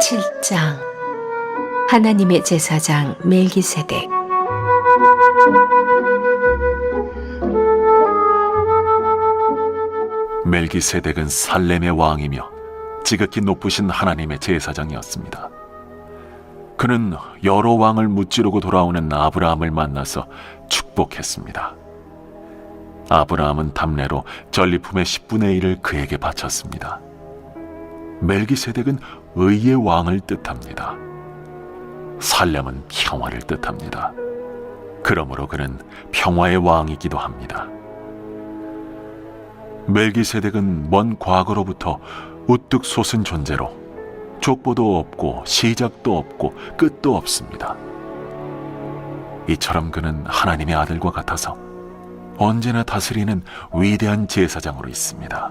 7장. 하나님의 제사장 멜기세덱. 멜기세덱은 살렘의 왕이며 지극히 높으신 하나님의 제사장이었습니다. 그는 여러 왕을 무찌르고 돌아오는 아브라함을 만나서 축복했습니다. 아브라함은 답례로 전리품의 10분의 1을 그에게 바쳤습니다. 멜기세덱은 의의 왕을 뜻합니다. 살렘은 평화를 뜻합니다. 그러므로 그는 평화의 왕이기도 합니다. 멜기세덱은 먼 과거로부터 우뚝 솟은 존재로 족보도 없고 시작도 없고 끝도 없습니다. 이처럼 그는 하나님의 아들과 같아서 언제나 다스리는 위대한 제사장으로 있습니다.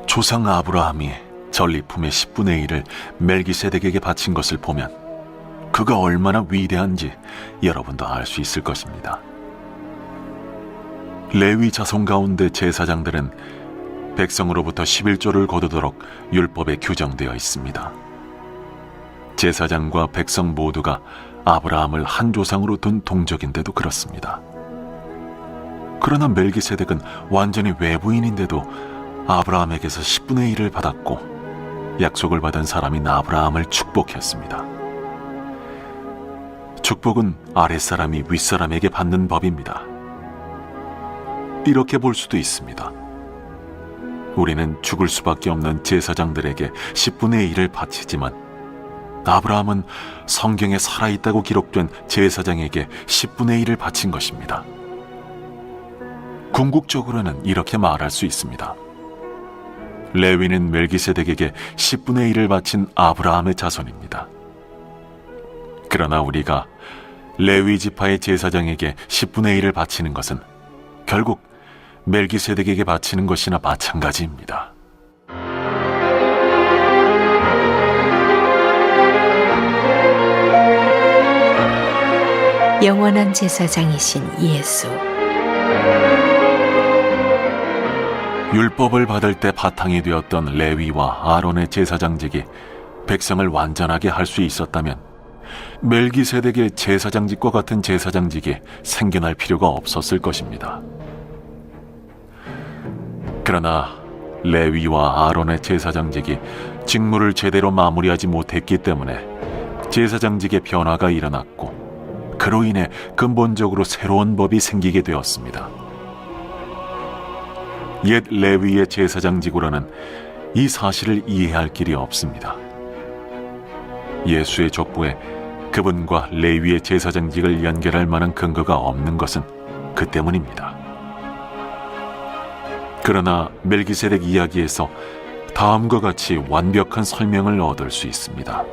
조상 아브라함이 전리품의 10분의 1을 멜기세덱에게 바친 것을 보면 그가 얼마나 위대한지 여러분도 알 수 있을 것입니다. 레위 자손 가운데 제사장들은 백성으로부터 11조를 거두도록 율법에 규정되어 있습니다. 제사장과 백성 모두가 아브라함을 한 조상으로 둔 동족인데도 그렇습니다. 그러나 멜기세덱은 완전히 외부인인데도 아브라함에게서 10분의 1을 받았고 약속을 받은 사람인 아브라함을 축복했습니다. 축복은 아랫사람이 윗사람에게 받는 법입니다. 이렇게 볼 수도 있습니다. 우리는 죽을 수밖에 없는 제사장들에게 10분의 1을 바치지만 아브라함은 성경에 살아있다고 기록된 제사장에게 10분의 1을 바친 것입니다. 궁극적으로는 이렇게 말할 수 있습니다. 레위는 멜기세덱에게 10분의 1을 바친 아브라함의 자손입니다. 그러나 우리가 레위 지파의 제사장에게 10분의 1을 바치는 것은 결국 멜기세덱에게 바치는 것이나 마찬가지입니다. 영원한 제사장이신 예수. 율법을 받을 때 바탕이 되었던 레위와 아론의 제사장직이 백성을 완전하게 할 수 있었다면 멜기세덱의 제사장직과 같은 제사장직이 생겨날 필요가 없었을 것입니다. 그러나 레위와 아론의 제사장직이 직무를 제대로 마무리하지 못했기 때문에 제사장직의 변화가 일어났고 그로 인해 근본적으로 새로운 법이 생기게 되었습니다. 옛 레위의 제사장직으로는 이 사실을 이해할 길이 없습니다. 예수의 족보에 그분과 레위의 제사장직을 연결할 만한 근거가 없는 것은 그 때문입니다. 그러나 멜기세덱 이야기에서 다음과 같이 완벽한 설명을 얻을 수 있습니다.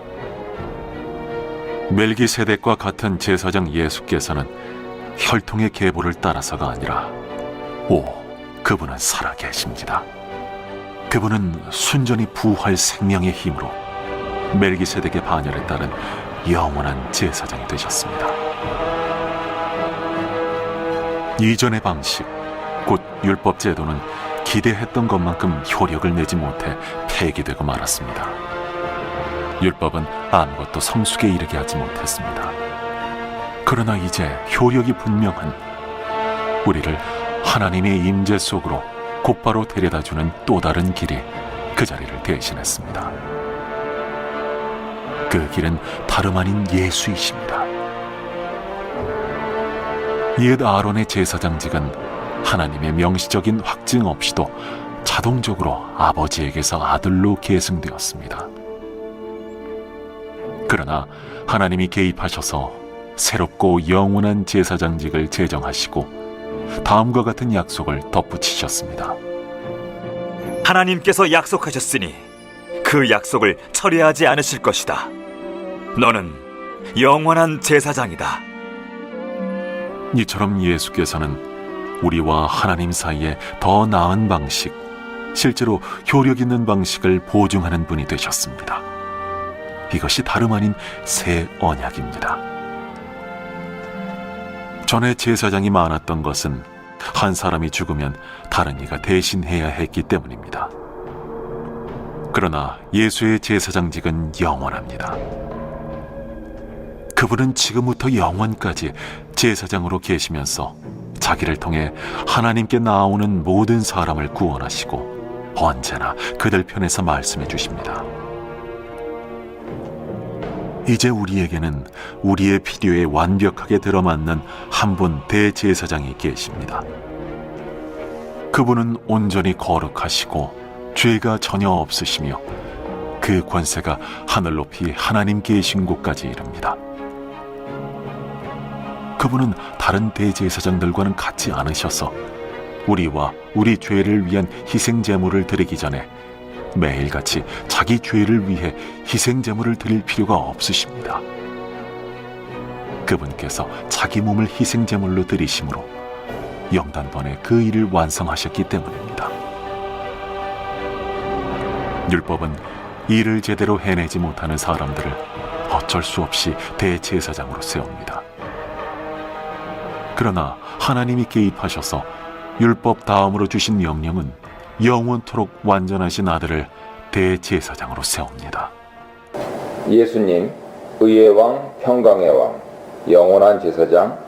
멜기세덱과 같은 제사장 예수께서는 혈통의 계보를 따라서가 아니라 그분은 살아계십니다. 그분은 순전히 부활 생명의 힘으로 멜기세덱의 반열에 따른 영원한 제사장이 되셨습니다. 이전의 방식, 곧 율법 제도는 기대했던 것만큼 효력을 내지 못해 폐기되고 말았습니다. 율법은 아무것도 성숙에 이르게 하지 못했습니다. 그러나 이제 효력이 분명한 우리를 하나님의 임재 속으로 곧바로 데려다주는 또 다른 길이 그 자리를 대신했습니다. 그 길은 다름 아닌 예수이십니다. 옛 아론의 제사장직은 하나님의 명시적인 확증 없이도 자동적으로 아버지에게서 아들로 계승되었습니다. 그러나 하나님이 개입하셔서 새롭고 영원한 제사장직을 제정하시고 다음과 같은 약속을 덧붙이셨습니다. 하나님께서 약속하셨으니 그 약속을 철회하지 않으실 것이다. 너는 영원한 제사장이다. 이처럼 예수께서는 우리와 하나님 사이에 더 나은 방식, 실제로 효력 있는 방식을 보증하는 분이 되셨습니다. 이것이 다름 아닌 새 언약입니다. 전에 제사장이 많았던 것은 한 사람이 죽으면 다른 이가 대신해야 했기 때문입니다. 그러나 예수의 제사장직은 영원합니다. 그분은 지금부터 영원까지 제사장으로 계시면서 자기를 통해 하나님께 나아오는 모든 사람을 구원하시고 언제나 그들 편에서 말씀해 주십니다. 이제 우리에게는 우리의 필요에 완벽하게 들어맞는 한 분 대제사장이 계십니다. 그분은 온전히 거룩하시고 죄가 전혀 없으시며 그 권세가 하늘 높이 하나님 계신 곳까지 이릅니다. 그분은 다른 대제사장들과는 같지 않으셔서 우리와 우리 죄를 위한 희생 제물을 드리기 전에 매일같이 자기 죄를 위해 희생 제물을 드릴 필요가 없으십니다. 그분께서 자기 몸을 희생 제물로 드리심으로 영단번에 그 일을 완성하셨기 때문입니다. 율법은 일을 제대로 해내지 못하는 사람들을 어쩔 수 없이 대제사장으로 세웁니다. 그러나 하나님이 개입하셔서 율법 다음으로 주신 명령은 영원토록 완전하신 아들을 대제사장으로 세웁니다. 예수님, 의의 왕, 평강의 왕, 영원한 제사장,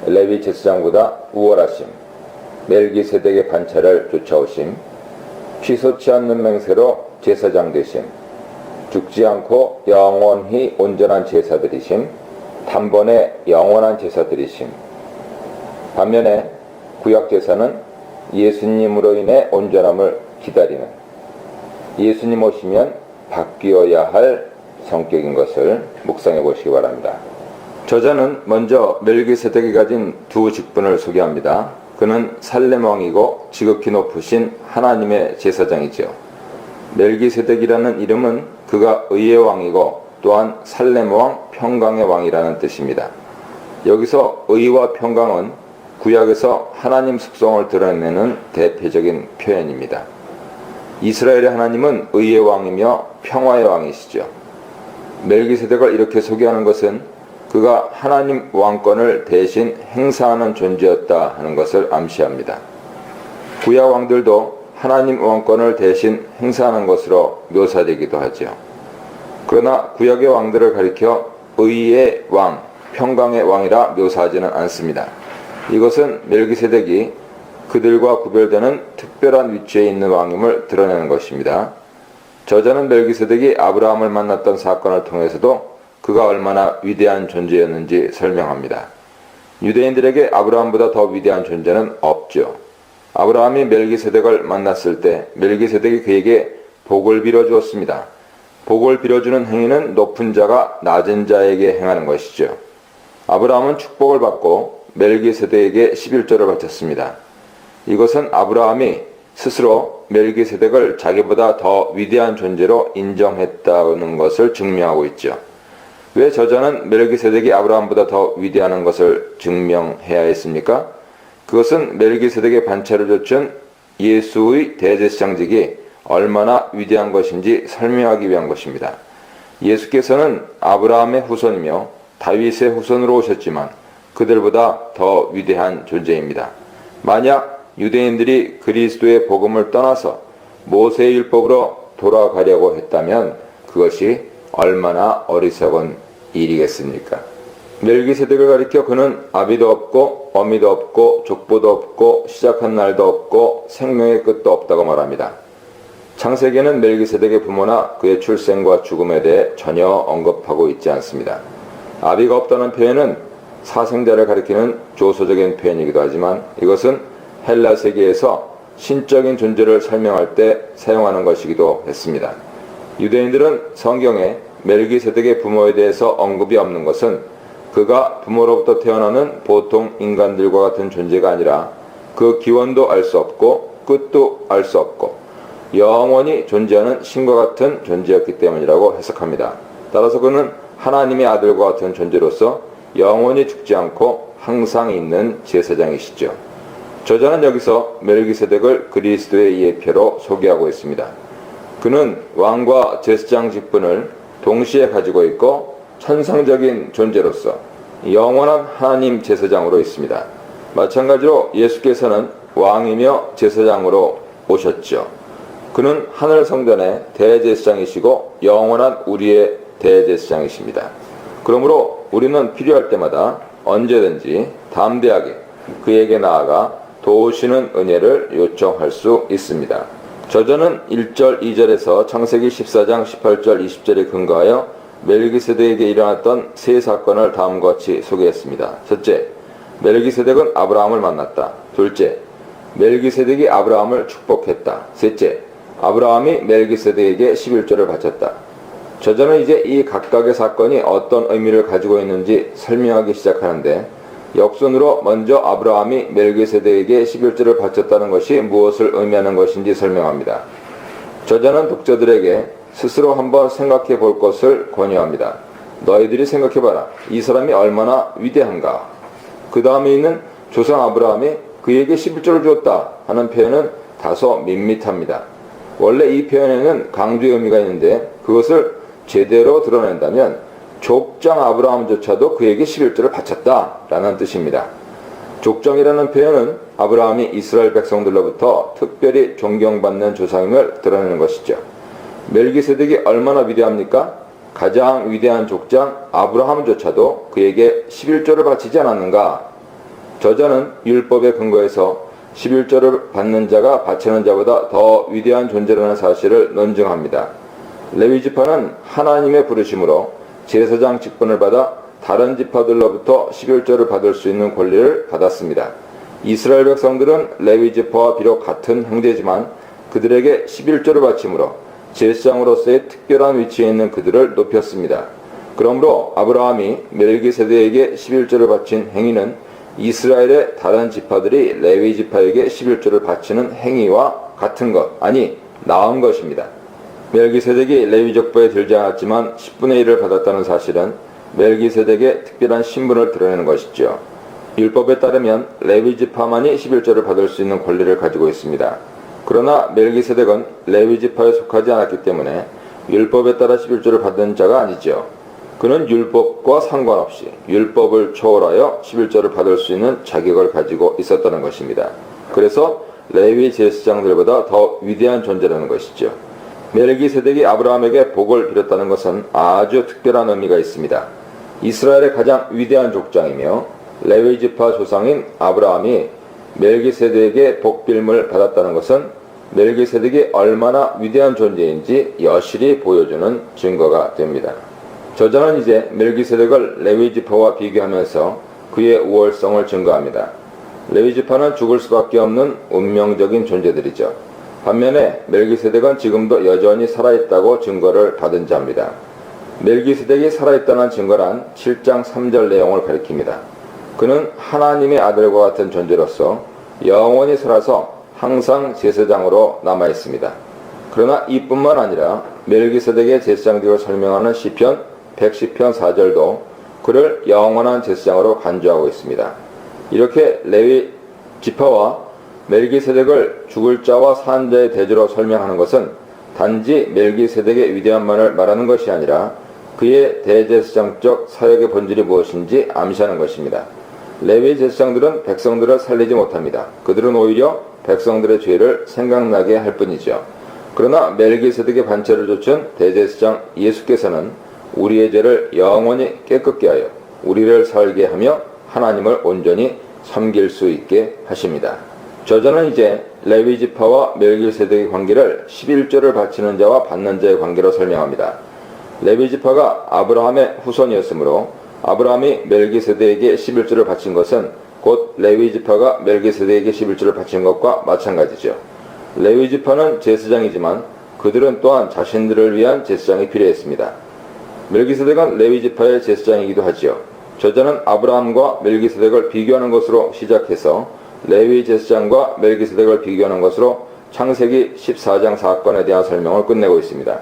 레위 제사장보다 우월하심, 멜기세덱의 반차를 쫓아오심, 취소치 않는 맹세로 제사장 되심, 죽지 않고 영원히 온전한 제사드리심, 단번에 영원한 제사드리심. 반면에 구약 제사는 예수님으로 인해 온전함을 기다리는, 예수님 오시면 바뀌어야 할 성격인 것을 묵상해 보시기 바랍니다. 저자는 먼저 멜기세덱이 가진 두 직분을 소개합니다. 그는 살렘 왕이고 지극히 높으신 하나님의 제사장이지요. 멜기세덱이라는 이름은 그가 의의 왕이고 또한 살렘 왕, 평강의 왕이라는 뜻입니다. 여기서 의와 평강은 구약에서 하나님 속성을 드러내는 대표적인 표현입니다. 이스라엘의 하나님은 의의 왕이며 평화의 왕이시죠. 멜기세덱을 이렇게 소개하는 것은 그가 하나님 왕권을 대신 행사하는 존재였다 하는 것을 암시합니다. 구약 왕들도 하나님 왕권을 대신 행사하는 것으로 묘사되기도 하죠. 그러나 구약의 왕들을 가리켜 의의 왕, 평강의 왕이라 묘사하지는 않습니다. 이것은 멜기세덱이 그들과 구별되는 특별한 위치에 있는 왕임을 드러내는 것입니다. 저자는 멜기세덱이 아브라함을 만났던 사건을 통해서도 그가 얼마나 위대한 존재였는지 설명합니다. 유대인들에게 아브라함보다 더 위대한 존재는 없죠. 아브라함이 멜기세덱을 만났을 때 멜기세덱이 그에게 복을 빌어주었습니다. 복을 빌어주는 행위는 높은 자가 낮은 자에게 행하는 것이죠. 아브라함은 축복을 받고 멜기세덱에게 11조를 바쳤습니다. 이것은 아브라함이 스스로 멜기세덱을 자기보다 더 위대한 존재로 인정했다는 것을 증명하고 있죠. 왜 저자는 멜기세덱이 아브라함보다 더 위대한 것을 증명해야 했습니까? 그것은 멜기세덱의 반차를 좇은 예수의 대제사장직이 얼마나 위대한 것인지 설명하기 위한 것입니다. 예수께서는 아브라함의 후손이며 다윗의 후손으로 오셨지만 그들보다 더 위대한 존재입니다. 만약 유대인들이 그리스도의 복음을 떠나서 모세의 율법으로 돌아가려고 했다면 그것이 얼마나 어리석은 일이겠습니까? 멜기세덱을 가리켜 그는 아비도 없고 어미도 없고 족보도 없고 시작한 날도 없고 생명의 끝도 없다고 말합니다. 창세기는 멜기세덱의 부모나 그의 출생과 죽음에 대해 전혀 언급하고 있지 않습니다. 아비가 없다는 표현은 사생자를 가리키는 조소적인 표현이기도 하지만 이것은 헬라 세계에서 신적인 존재를 설명할 때 사용하는 것이기도 했습니다. 유대인들은 성경에 멜기세덱의 부모에 대해서 언급이 없는 것은 그가 부모로부터 태어나는 보통 인간들과 같은 존재가 아니라 그 기원도 알 수 없고 끝도 알 수 없고 영원히 존재하는 신과 같은 존재였기 때문이라고 해석합니다. 따라서 그는 하나님의 아들과 같은 존재로서 영원히 죽지 않고 항상 있는 제사장이시죠. 저자는 여기서 멜기세덱을 그리스도의 예표로 소개하고 있습니다. 그는 왕과 제사장 직분을 동시에 가지고 있고 천상적인 존재로서 영원한 하나님 제사장으로 있습니다. 마찬가지로 예수께서는 왕이며 제사장으로 오셨죠. 그는 하늘 성전의 대제사장이시고 영원한 우리의 대제사장이십니다. 그러므로 우리는 필요할 때마다 언제든지 담대하게 그에게 나아가 도우시는 은혜를 요청할 수 있습니다. 저자는 1절, 2절에서 창세기 14장 18절, 20절에 근거하여 멜기세덱에게 일어났던 세 사건을 다음과 같이 소개했습니다. 첫째, 멜기세덱은 아브라함을 만났다. 둘째, 멜기세덱이 아브라함을 축복했다. 셋째, 아브라함이 멜기세덱에게 11조를 바쳤다. 저자는 이제 이 각각의 사건이 어떤 의미를 가지고 있는지 설명하기 시작하는데, 역순으로 먼저 아브라함이 멜기세덱에게 11조를 바쳤다는 것이 무엇을 의미하는 것인지 설명합니다. 저자는 독자들에게 스스로 한번 생각해 볼 것을 권유합니다. 너희들이 생각해 봐라. 이 사람이 얼마나 위대한가. 그 다음에 있는 조상 아브라함이 그에게 11조를 주었다 하는 표현은 다소 밋밋합니다. 원래 이 표현에는 강조의 의미가 있는데 그것을 제대로 드러낸다면 족장 아브라함조차도 그에게 11조를 바쳤다 라는 뜻입니다. 족장이라는 표현은 아브라함이 이스라엘 백성들로부터 특별히 존경받는 조상임을 드러내는 것이죠. 멜기세덱이 얼마나 위대합니까? 가장 위대한 족장 아브라함조차도 그에게 11조를 바치지 않았는가? 저자는 율법에 근거해서 11조를 받는 자가 바치는 자보다 더 위대한 존재라는 사실을 논증합니다. 레위지파는 하나님의 부르심으로 제사장 직분을 받아 다른 지파들로부터 11조를 받을 수 있는 권리를 받았습니다. 이스라엘 백성들은 레위지파와 비록 같은 형제지만 그들에게 11조를 바침으로 제사장으로서의 특별한 위치에 있는 그들을 높였습니다. 그러므로 아브라함이 멜기세덱에게 11조를 바친 행위는 이스라엘의 다른 지파들이 레위지파에게 11조를 바치는 행위와 같은 것, 아니 나은 것입니다. 멜기세덱이 레위족보에 들지 않았지만 10분의 1을 받았다는 사실은 멜기세덱의 특별한 신분을 드러내는 것이죠. 율법에 따르면 레위지파만이 11조를 받을 수 있는 권리를 가지고 있습니다. 그러나 멜기세덱은 레위지파에 속하지 않았기 때문에 율법에 따라 11조를 받은 자가 아니죠. 그는 율법과 상관없이 율법을 초월하여 11조를 받을 수 있는 자격을 가지고 있었다는 것입니다. 그래서 레위 제사장들보다 더 위대한 존재라는 것이죠. 멜기세덱이 아브라함에게 복을 빌었다는 것은 아주 특별한 의미가 있습니다. 이스라엘의 가장 위대한 족장이며 레위지파 조상인 아브라함이 멜기세덱에게 복빌임을 받았다는 것은 멜기세덱이 얼마나 위대한 존재인지 여실히 보여주는 증거가 됩니다. 저자는 이제 멜기세덱을 레위지파와 비교하면서 그의 우월성을 증거합니다. 레위지파는 죽을 수밖에 없는 운명적인 존재들이죠. 반면에 멜기세덱은 지금도 여전히 살아있다고 증거를 받은 자입니다. 멜기세덱이 살아있다는 증거란 7장 3절 내용을 가리킵니다. 그는 하나님의 아들과 같은 존재로서 영원히 살아서 항상 제사장으로 남아있습니다. 그러나 이뿐만 아니라 멜기세덱의 제사장직을 설명하는 시편 110편 4절도 그를 영원한 제사장으로 간주하고 있습니다. 이렇게 레위 지파와 멜기세덱을 죽을 자와 산 자의 대조로 설명하는 것은 단지 멜기세덱의 위대함만을 말하는 것이 아니라 그의 대제사장적 사역의 본질이 무엇인지 암시하는 것입니다. 레위 제사장들은 백성들을 살리지 못합니다. 그들은 오히려 백성들의 죄를 생각나게 할 뿐이죠. 그러나 멜기세덱의 반차를 좇은 대제사장 예수께서는 우리의 죄를 영원히 깨끗게 하여 우리를 살게 하며 하나님을 온전히 섬길 수 있게 하십니다. 저자는 이제 레위지파와 멜기세덱의 관계를 11조를 바치는 자와 받는 자의 관계로 설명합니다. 레위지파가 아브라함의 후손이었으므로 아브라함이 멜기세덱에게 11조를 바친 것은 곧 레위지파가 멜기세덱에게 11조를 바친 것과 마찬가지죠. 레위지파는 제사장이지만 그들은 또한 자신들을 위한 제사장이 필요했습니다. 멜기세덱은 레위지파의 제사장이기도 하지요. 저자는 아브라함과 멜기세덱을 비교하는 것으로 시작해서 레위 제사장과 멜기세덱을 비교하는 것으로 창세기 14장 사건에 대한 설명을 끝내고 있습니다.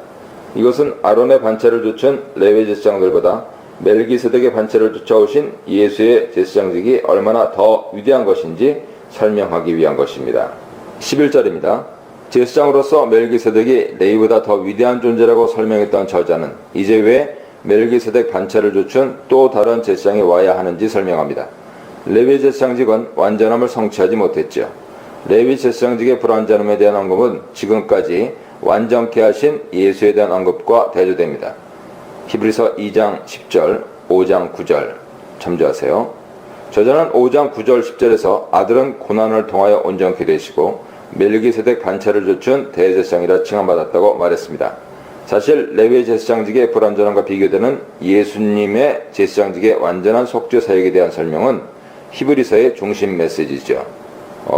이것은 아론의 반차를 좇은 레위 제사장들보다 멜기세덱의 반차를 쫓아오신 예수의 제사장직이 얼마나 더 위대한 것인지 설명하기 위한 것입니다. 11절입니다. 제사장으로서 멜기세덱이 레위보다 더 위대한 존재라고 설명했던 저자는 이제 왜 멜기세덱 반차를 좇은 또 다른 제사장이 와야 하는지 설명합니다. 레위 제사장직은 완전함을 성취하지 못했죠. 레위 제사장직의 불완전함에 대한 언급은 지금까지 완전케 하신 예수에 대한 언급과 대조됩니다. 히브리서 2장 10절, 5장 9절 참조하세요. 저자는 5장 9절 10절에서 아들은 고난을 통하여 온전케 되시고 멜기세덱 반차를 갖춘 대제사장이라 칭함받았다고 말했습니다. 사실 레위의 제사장직의 불완전함과 비교되는 예수님의 제사장직의 완전한 속죄 사역에 대한 설명은 히브리서의 중심 메시지죠.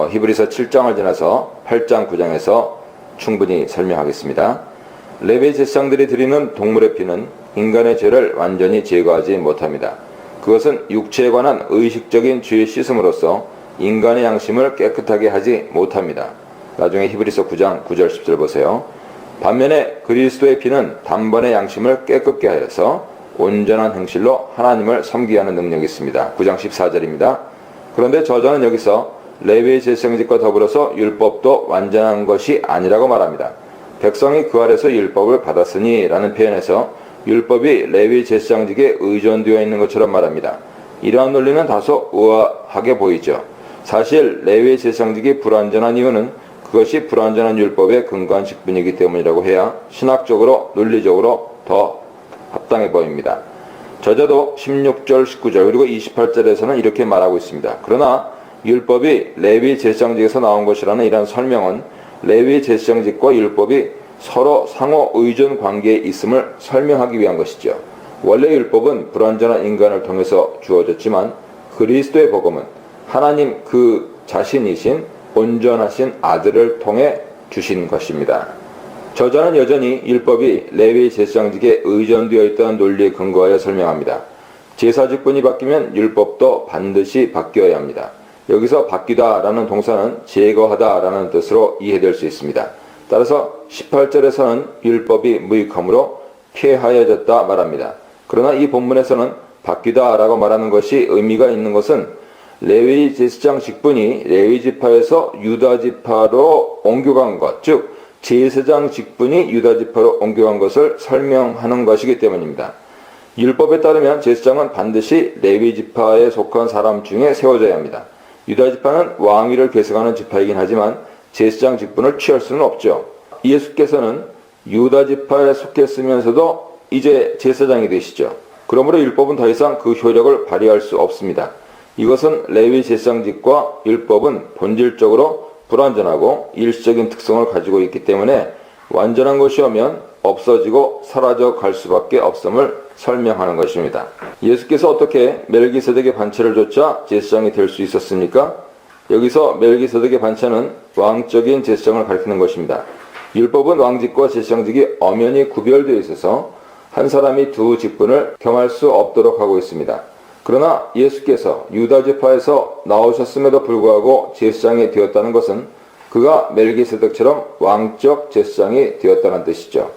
히브리서 7장을 지나서 8장 9장에서 충분히 설명하겠습니다. 레위 제사장들이 드리는 동물의 피는 인간의 죄를 완전히 제거하지 못합니다. 그것은 육체에 관한 의식적인 죄 씻음으로써 인간의 양심을 깨끗하게 하지 못합니다. 나중에 히브리서 9장 9절 10절 보세요. 반면에 그리스도의 피는 단번에 양심을 깨끗게 하여서 온전한 행실로 하나님을 섬기게 하는 능력이 있습니다. 9장 14절입니다. 그런데 저자는 여기서 레위의 제사장직과 더불어서 율법도 완전한 것이 아니라고 말합니다. 백성이 그 아래서 율법을 받았으니 라는 표현에서 율법이 레위 제사장직에 의존되어 있는 것처럼 말합니다. 이러한 논리는 다소 우아하게 보이죠. 사실 레위 제사장직이 불완전한 이유는 그것이 불완전한 율법의 근거한 직분이기 때문이라고 해야 신학적으로 논리적으로 더 합당해 보입니다. 저자도 16절 19절 그리고 28절에서는 이렇게 말하고 있습니다. 그러나 율법이 레위 제사장직에서 나온 것이라는 이러한 설명은 레위 제사장직과 율법이 서로 상호 의존 관계에 있음을 설명하기 위한 것이죠. 원래 율법은 불완전한 인간을 통해서 주어졌지만 그리스도의 복음은 하나님 그 자신이신 온전하신 아들을 통해 주신 것입니다. 저자는 여전히 율법이 레위 제사장직에 의존되어 있다는 논리에 근거하여 설명합니다. 제사직분이 바뀌면 율법도 반드시 바뀌어야 합니다. 여기서 바뀌다 라는 동사는 제거하다 라는 뜻으로 이해될 수 있습니다. 따라서 18절에서는 율법이 무익함으로 폐하여졌다 말합니다. 그러나 이 본문에서는 바뀌다 라고 말하는 것이 의미가 있는 것은 레위 제사장 직분이 레위 지파에서 유다 지파로 옮겨간 것, 즉 제사장 직분이 유다 지파로 옮겨간 것을 설명하는 것이기 때문입니다. 율법에 따르면 제사장은 반드시 레위 지파에 속한 사람 중에 세워져야 합니다. 유다 지파는 왕위를 계승하는 지파이긴 하지만 제사장 직분을 취할 수는 없죠. 예수께서는 유다 지파에 속했으면서도 이제 제사장이 되시죠. 그러므로 율법은 더 이상 그 효력을 발휘할 수 없습니다. 이것은 레위 제사장직과 율법은 본질적으로 불완전하고 일시적인 특성을 가지고 있기 때문에 완전한 것이 오면 없어지고 사라져 갈 수밖에 없음을 설명하는 것입니다. 예수께서 어떻게 멜기세덱의 반차를 좇아 제사장이 될 수 있었습니까? 여기서 멜기세덱의 반차는 왕적인 제사장을 가리키는 것입니다. 율법은 왕직과 제사장직이 엄연히 구별되어 있어서 한 사람이 두 직분을 겸할 수 없도록 하고 있습니다. 그러나 예수께서 유다 지파에서 나오셨음에도 불구하고 제사장이 되었다는 것은 그가 멜기세덱처럼 왕적 제사장이 되었다는 뜻이죠.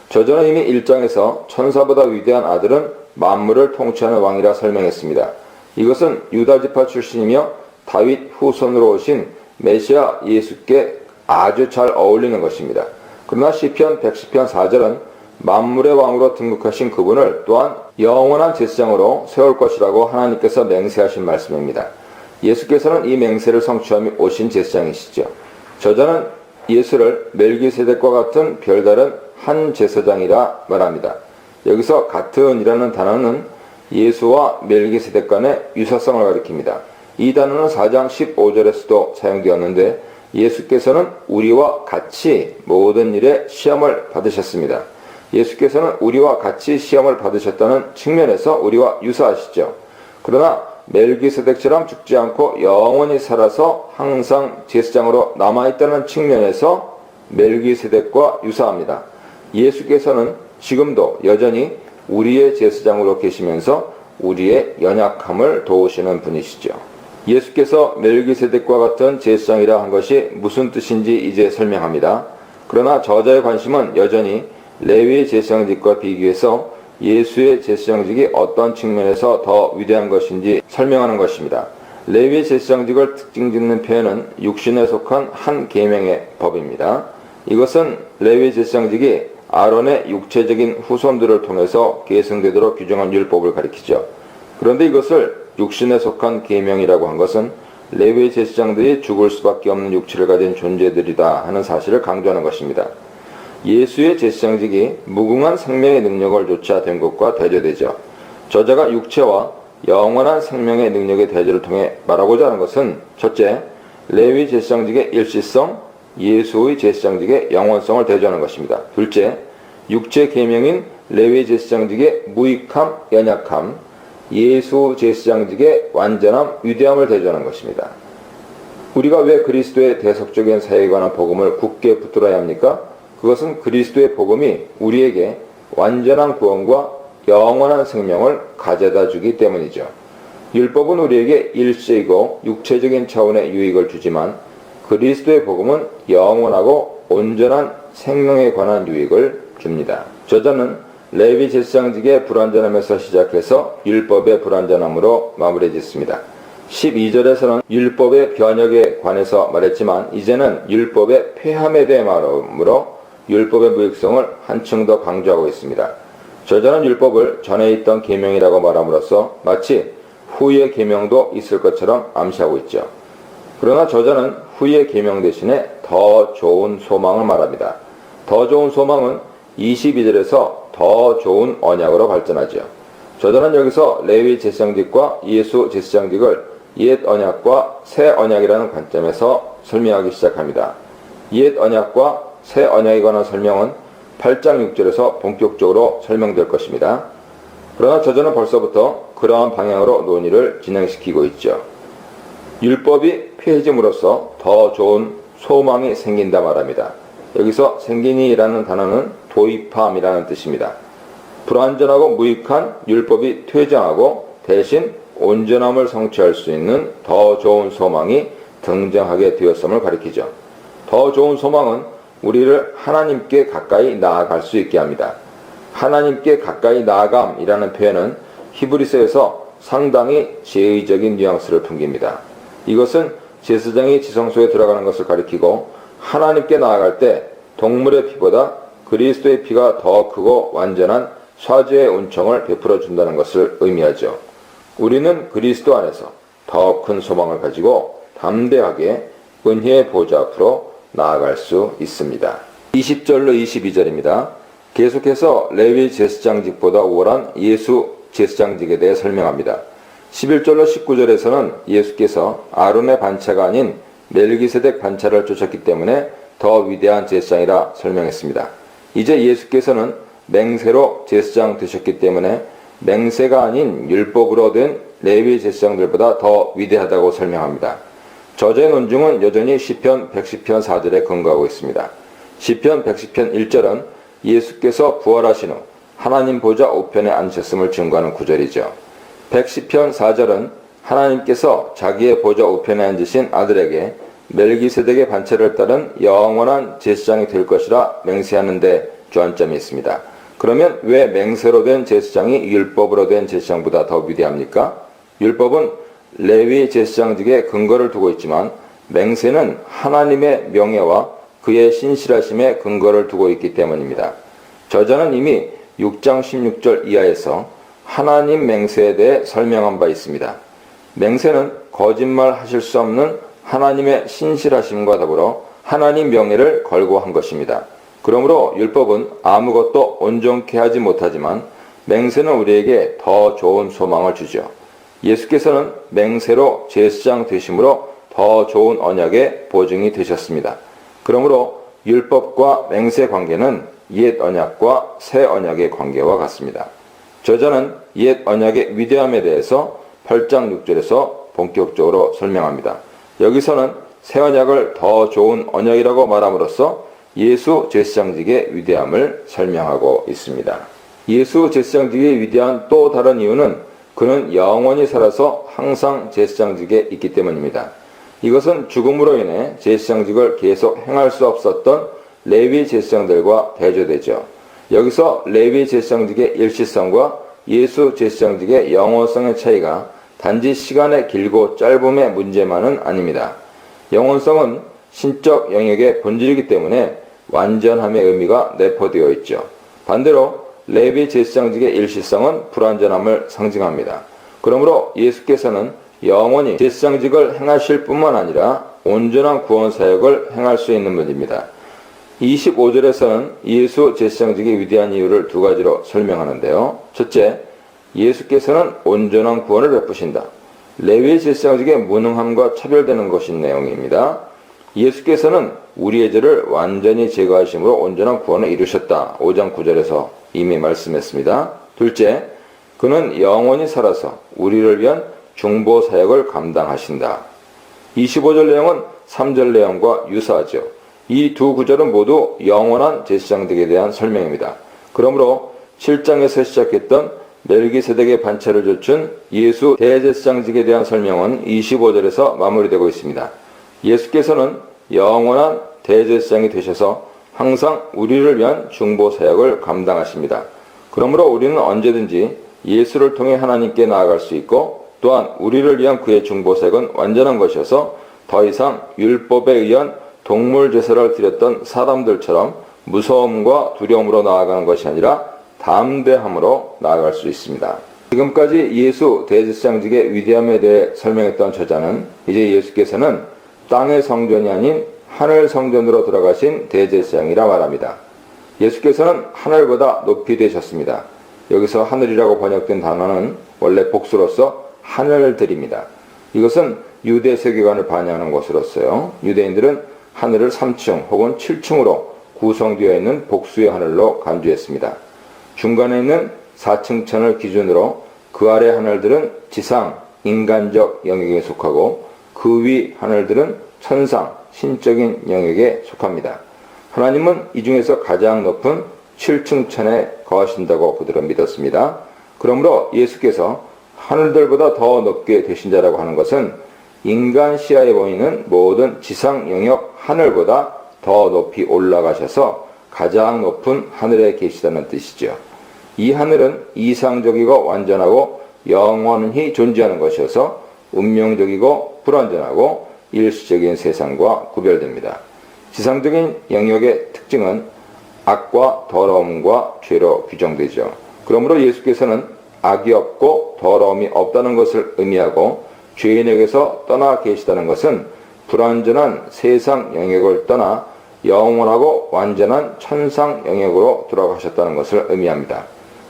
저자는 이미 1장에서 천사보다 위대한 아들은 만물을 통치하는 왕이라 설명했습니다. 이것은 유다 지파 출신이며 다윗 후손으로 오신 메시아 예수께 아주 잘 어울리는 것입니다. 그러나 시편 110편 4절은 만물의 왕으로 등극하신 그분을 또한 영원한 제사장으로 세울 것이라고 하나님께서 맹세하신 말씀입니다. 예수께서는 이 맹세를 성취하며 오신 제사장이시죠. 저자는 예수를 멜기세덱과 같은 별다른 한 제사장이라 말합니다. 여기서 같은이라는 단어는 예수와 멜기세덱 간의 유사성을 가리킵니다. 이 단어는 4장 15절에서도 사용되었는데 예수께서는 우리와 같이 모든 일에 시험을 받으셨습니다. 예수께서는 우리와 같이 시험을 받으셨다는 측면에서 우리와 유사하시죠. 그러나 멜기세덱처럼 죽지 않고 영원히 살아서 항상 제사장으로 남아있다는 측면에서 멜기세덱과 유사합니다. 예수께서는 지금도 여전히 우리의 제사장으로 계시면서 우리의 연약함을 도우시는 분이시죠. 예수께서 멜기세덱과 같은 제사장이라 한 것이 무슨 뜻인지 이제 설명합니다. 그러나 저자의 관심은 여전히 레위의 제사장직과 비교해서 예수의 제사장직이 어떤 측면에서 더 위대한 것인지 설명하는 것입니다. 레위의 제사장직을 특징짓는 표현은 육신에 속한 한 계명의 법입니다. 이것은 레위 제사장직이 아론의 육체적인 후손들을 통해서 계승되도록 규정한 율법을 가리키죠. 그런데 이것을 육신에 속한 계명이라고 한 것은 레위 제사장들이 죽을 수밖에 없는 육체를 가진 존재들이다 하는 사실을 강조하는 것입니다. 예수의 제사장직이 무궁한 생명의 능력을 조차 된 것과 대조되죠. 저자가 육체와 영원한 생명의 능력의 대조를 통해 말하고자 하는 것은 첫째, 레위 제사장직의 일시성, 예수의 제사장직의 영원성을 대조하는 것입니다. 둘째, 육체 계명인 레위 제사장직의 무익함, 연약함, 예수 제사장직의 완전함, 위대함을 대조하는 것입니다. 우리가 왜 그리스도의 대속적인 사역에 관한 복음을 굳게 붙들어야 합니까? 그것은 그리스도의 복음이 우리에게 완전한 구원과 영원한 생명을 가져다 주기 때문이죠. 율법은 우리에게 일시이고 육체적인 차원의 유익을 주지만 그리스도의 복음은 영원하고 온전한 생명에 관한 유익을 줍니다. 저자는 레위 제사장직의 불완전함에서 시작해서 율법의 불완전함으로 마무리 짓습니다. 12절에서는 율법의 변혁에 관해서 말했지만 이제는 율법의 폐함에 대해 말하므로 율법의 무익성을 한층 더 강조하고 있습니다. 저자는 율법을 전에 있던 계명이라고 말함으로써 마치 후의 계명도 있을 것처럼 암시하고 있죠. 그러나 저자는 후의 계명 대신에 더 좋은 소망을 말합니다. 더 좋은 소망은 22절에서 더 좋은 언약으로 발전하죠. 저자는 여기서 레위 제사장직과 예수 제사장직을 옛 언약과 새 언약이라는 관점에서 설명하기 시작합니다. 옛 언약과 새 언약에 관한 설명은 8장 6절에서 본격적으로 설명될 것입니다. 그러나 저자는 벌써부터 그러한 방향으로 논의를 진행시키고 있죠. 율법이 폐해짐으로써 더 좋은 소망이 생긴다 말합니다. 여기서 생기니라는 단어는 도입함이라는 뜻입니다. 불완전하고 무익한 율법이 퇴장하고 대신 온전함을 성취할 수 있는 더 좋은 소망이 등장하게 되었음을 가리키죠. 더 좋은 소망은 우리를 하나님께 가까이 나아갈 수 있게 합니다. 하나님께 가까이 나아감이라는 표현은 히브리서에서 상당히 제의적인 뉘앙스를 풍깁니다. 이것은 제사장이 지성소에 들어가는 것을 가리키고 하나님께 나아갈 때 동물의 피보다 그리스도의 피가 더 크고 완전한 사죄의 은총을 베풀어 준다는 것을 의미하죠. 우리는 그리스도 안에서 더 큰 소망을 가지고 담대하게 은혜의 보좌 앞으로 나아갈 수 있습니다. 20절로 22절입니다. 계속해서 레위 제사장직보다 우월한 예수 제사장직에 대해 설명합니다. 11절로 19절에서는 예수께서 아론의 반차가 아닌 멜기세덱 반차를 쫓았기 때문에 더 위대한 제사장이라 설명했습니다. 이제 예수께서는 맹세로 제사장 되셨기 때문에 맹세가 아닌 율법으로 된 레위 제사장들보다 더 위대하다고 설명합니다. 저자의 논증은 여전히 시편 110편 4절에 근거하고 있습니다. 시편 110편 1절은 예수께서 부활하신 후 하나님 보좌 우편에 앉으셨음을 증거하는 구절이죠. 110편 4절은 하나님께서 자기의 보좌 우편에 앉으신 아들에게 멜기세덱의 반차를 따른 영원한 제사장이 될 것이라 맹세하는 데 주안점이 있습니다. 그러면 왜 맹세로 된 제사장이 율법으로 된 제사장보다 더 위대합니까? 율법은 레위 제사장직에 근거를 두고 있지만 맹세는 하나님의 명예와 그의 신실하심에 근거를 두고 있기 때문입니다. 저자는 이미 6장 16절 이하에서 하나님 맹세에 대해 설명한 바 있습니다. 맹세는 거짓말 하실 수 없는 하나님의 신실하심과 더불어 하나님 명예를 걸고 한 것입니다. 그러므로 율법은 아무것도 온전케 하지 못하지만 맹세는 우리에게 더 좋은 소망을 주죠. 예수께서는 맹세로 제사장 되심으로 더 좋은 언약의 보증이 되셨습니다. 그러므로 율법과 맹세 관계는 옛 언약과 새 언약의 관계와 같습니다. 저자는 옛 언약의 위대함에 대해서 8장 6절에서 본격적으로 설명합니다. 여기서는 새 언약을 더 좋은 언약이라고 말함으로써 예수 제사장직의 위대함을 설명하고 있습니다. 예수 제사장직이 위대한 또 다른 이유는 그는 영원히 살아서 항상 제사장직에 있기 때문입니다. 이것은 죽음으로 인해 제사장직을 계속 행할 수 없었던 레위 제사장들과 대조되죠. 여기서 레위 제사장직의 일시성과 예수 제사장직의 영원성의 차이가 단지 시간의 길고 짧음의 문제만은 아닙니다. 영원성은 신적 영역의 본질이기 때문에 완전함의 의미가 내포되어 있죠. 반대로 레위 제사장직의 일시성은 불완전함을 상징합니다. 그러므로 예수께서는 영원히 제사장직을 행하실 뿐만 아니라 온전한 구원 사역을 행할 수 있는 분입니다. 25절에서는 예수 제사장직의 위대한 이유를 두 가지로 설명하는데요. 첫째, 예수께서는 온전한 구원을 베푸신다. 레위 제사장직의 무능함과 차별되는 것인 내용입니다. 예수께서는 우리의 죄를 완전히 제거하심으로 온전한 구원을 이루셨다. 5장 9절에서 이미 말씀했습니다. 둘째, 그는 영원히 살아서 우리를 위한 중보 사역을 감당하신다. 25절 내용은 3절 내용과 유사하죠. 이 두 구절은 모두 영원한 제사장직에 대한 설명입니다. 그러므로 7장에서 시작했던 멜기세덱의 반차를 좇은 예수 대제사장직에 대한 설명은 25절에서 마무리되고 있습니다. 예수께서는 영원한 대제사장이 되셔서 항상 우리를 위한 중보 사역을 감당하십니다. 그러므로 우리는 언제든지 예수를 통해 하나님께 나아갈 수 있고, 또한 우리를 위한 그의 중보 사역은 완전한 것이어서 더 이상 율법에 의한 동물 제사를 드렸던 사람들처럼 무서움과 두려움으로 나아가는 것이 아니라 담대함으로 나아갈 수 있습니다. 지금까지 예수 대제사장직의 위대함에 대해 설명했던 저자는 이제 예수께서는 땅의 성전이 아닌 하늘 성전으로 들어가신 대제사장이라 말합니다. 예수께서는 하늘보다 높이 되셨습니다. 여기서 하늘이라고 번역된 단어는 원래 복수로서 하늘들입니다. 이것은 유대 세계관을 반영하는 것으로서요. 유대인들은 하늘을 3층 혹은 7층으로 구성되어 있는 복수의 하늘로 간주했습니다. 중간에 있는 4층 천을 기준으로 그 아래 하늘들은 지상, 인간적 영역에 속하고 그 위 하늘들은 천상, 신적인 영역에 속합니다. 하나님은 이 중에서 가장 높은 7층 천에 거하신다고 그들은 믿었습니다. 그러므로 예수께서 하늘들보다 더 높게 되신 자라고 하는 것은 인간 시야에 보이는 모든 지상 영역 하늘보다 더 높이 올라가셔서 가장 높은 하늘에 계시다는 뜻이죠. 이 하늘은 이상적이고 완전하고 영원히 존재하는 것이어서 운명적이고 불완전하고 일시적인 세상과 구별됩니다. 지상적인 영역의 특징은 악과 더러움과 죄로 규정되죠. 그러므로 예수께서는 악이 없고 더러움이 없다는 것을 의미하고 죄인에게서 떠나 계시다는 것은 불완전한 세상 영역을 떠나 영원하고 완전한 천상 영역으로 돌아가셨다는 것을 의미합니다.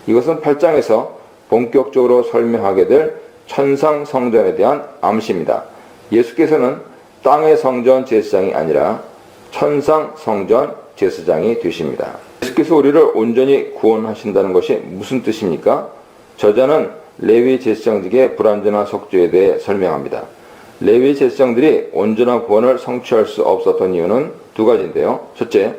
이것은 8장에서 본격적으로 설명하게 될 천상 성전에 대한 암시입니다. 예수께서는 땅의 성전 제사장이 아니라 천상 성전 제사장이 되십니다. 예수께서 우리를 온전히 구원하신다는 것이 무슨 뜻입니까? 저자는 레위 제사장직의 불완전한 속죄에 대해 설명합니다. 레위 제사장들이 온전한 구원을 성취할 수 없었던 이유는 두 가지인데요. 첫째,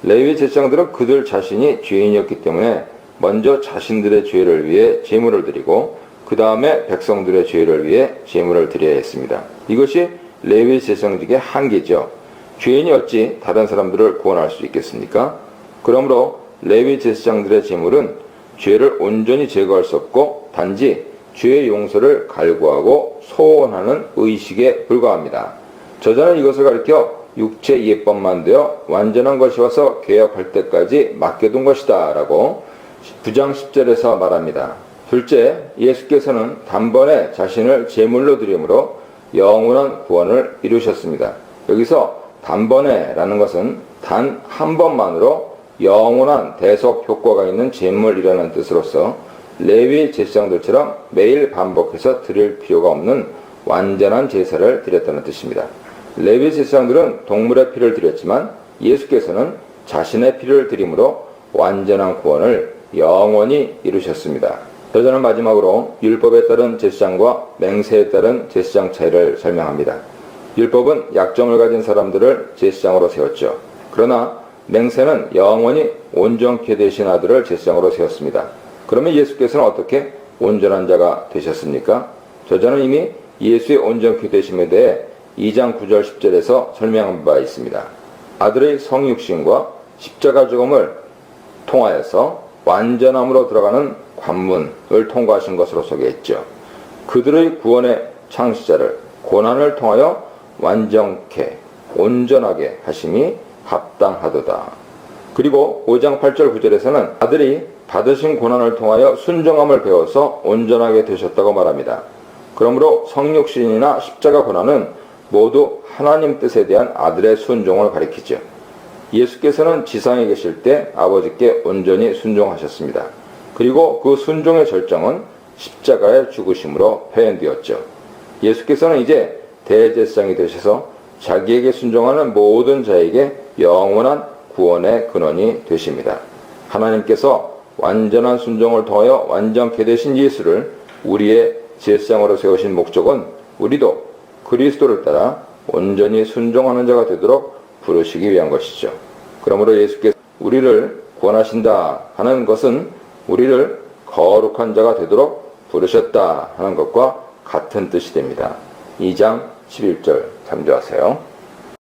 레위 제사장들은 그들 자신이 죄인이었기 때문에 먼저 자신들의 죄를 위해 제물을 드리고 그 다음에 백성들의 죄를 위해 제물을 드려야 했습니다. 이것이 레위 제사장직의 한계죠. 죄인이 어찌 다른 사람들을 구원할 수 있겠습니까? 그러므로 레위 제사장들의 제물은 죄를 온전히 제거할 수 없고 단지 죄의 용서를 갈구하고 소원하는 의식에 불과합니다. 저자는 이것을 가리켜 육체 예법만 되어 완전한 것이 와서 개혁할 때까지 맡겨둔 것이다 라고 9장 10절에서 말합니다. 둘째, 예수께서는 단번에 자신을 제물로 드림으로 영원한 구원을 이루셨습니다. 여기서 단번에 라는 것은 단 한 번만으로 영원한 대속 효과가 있는 제물이라는 뜻으로서 레위 제사장들처럼 매일 반복해서 드릴 필요가 없는 완전한 제사를 드렸다는 뜻입니다. 레위 제사장들은 동물의 피를 드렸지만 예수께서는 자신의 피를 드림으로 완전한 구원을 영원히 이루셨습니다. 저자는 마지막으로 율법에 따른 제사장과 맹세에 따른 제사장 차이를 설명합니다. 율법은 약점을 가진 사람들을 제사장으로 세웠죠. 그러나 맹세는 영원히 온전케 되신 아들을 제사장으로 세웠습니다. 그러면 예수께서는 어떻게 온전한 자가 되셨습니까? 저자는 이미 예수의 온전케 되심에 대해 2장 9절 10절에서 설명한 바 있습니다. 아들의 성육신과 십자가 죽음을 통하여서 완전함으로 들어가는 관문을 통과하신 것으로 소개했죠. 그들의 구원의 창시자를 고난을 통하여 완전케, 온전하게 하심이 합당하도다. 그리고 5장 8절 9절에서는 아들이 받으신 고난을 통하여 순종함을 배워서 온전하게 되셨다고 말합니다. 그러므로 성육신이나 십자가 고난은 모두 하나님 뜻에 대한 아들의 순종을 가리키죠. 예수께서는 지상에 계실 때 아버지께 온전히 순종하셨습니다. 그리고 그 순종의 절정은 십자가의 죽으심으로 표현되었죠. 예수께서는 이제 대제사장이 되셔서 자기에게 순종하는 모든 자에게 영원한 구원의 근원이 되십니다. 하나님께서 완전한 순종을 통하여 완전케 되신 예수를 우리의 제사장으로 세우신 목적은 우리도 그리스도를 따라 온전히 순종하는 자가 되도록 부르시기 위한 것이죠. 그러므로 예수께서 우리를 구원하신다 하는 것은 우리를 거룩한 자가 되도록 부르셨다 하는 것과 같은 뜻이 됩니다. 2장 11절 참조하세요.